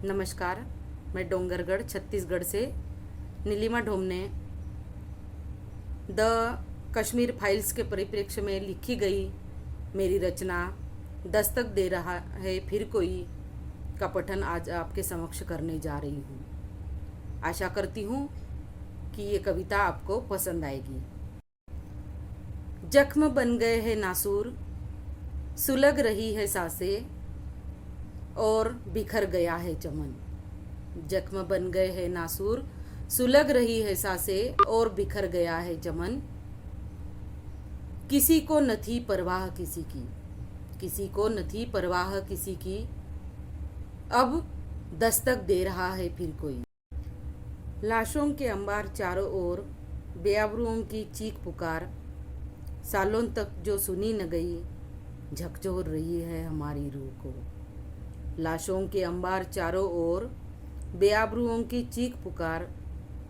नमस्कार, मैं डोंगरगढ़ छत्तीसगढ़ से Nilima ढोमने the Kashmir files के परिप्रेक्ष्य में लिखी गई मेरी रचना दस्तक दे रहा है फिर कोई का पठन आज आपके समक्ष करने जा रही हूँ। आशा करती हूँ कि ये कविता आपको पसंद आएगी। जख्म बन गए हैं नासूर, सुलग रही है सांसें और बिखर गया है चमन। जख्म बन गए हैं नासूर, सुलग रही है सांसें और बिखर गया है चमन। किसी को न थी परवाह किसी की, किसी को न थी परवाह किसी की, अब दस्तक दे रहा है फिर कोई। लाशों के अंबार चारों ओर, बेआबरुओं की चीख पुकार, सालों तक जो सुनी न गई, झकझोर रही है हमारी रूह को। लाशों के अंबार चारों ओर, बेआबरुओं की चीख पुकार,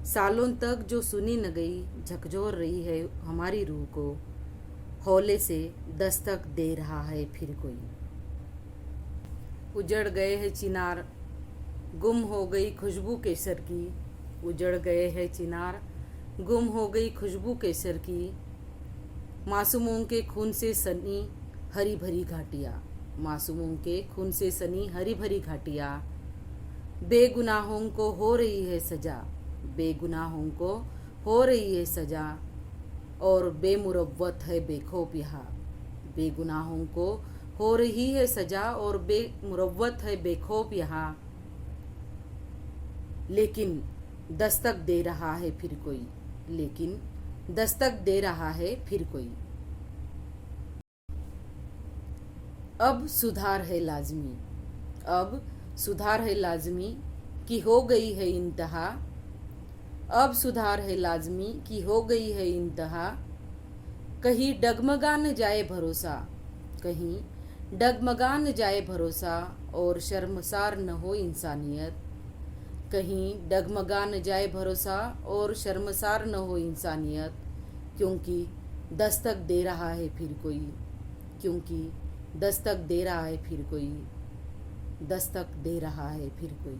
सालों तक जो सुनी न गई, झकझोर रही है हमारी रूह को। हौले से दस्तक दे रहा है फिर कोई। उजड़ गए हैं चिनार, गुम हो गई खुशबू केसर की। उजड़ गए हैं चिनार, गुम हो गई खुशबू केसर की। मासूमों के खून से सनी हरी भरी घाटियाँ, मासूमों के खून से सनी हरी भरी घाटियाँ। बेगुनाहों को हो रही है सजा, बेगुनाहों को हो रही है सजा, और बेमुरव्वत है बेखौफ यहाँ। बेगुनाहों को हो रही है सजा और बेमुरव्वत है बेखौफ यहाँ। लेकिन दस्तक दे रहा है फिर कोई, लेकिन दस्तक दे रहा है फिर कोई। अब सुधार है लाजमी, अब सुधार है लाजमी कि हो गई है इंतहा। अब सुधार है लाजमी कि हो गई है इंतहा। कहीं डगमगा न जाए भरोसा, कहीं डगमगा न जाए भरोसा, और शर्मसार न हो इंसानियत। कहीं डगमगा न जाए भरोसा और शर्मसार न हो इंसानियत। क्योंकि दस्तक दे रहा है फिर कोई, क्योंकि दस्तक दे रहा है फिर कोई, दस्तक दे रहा है फिर कोई।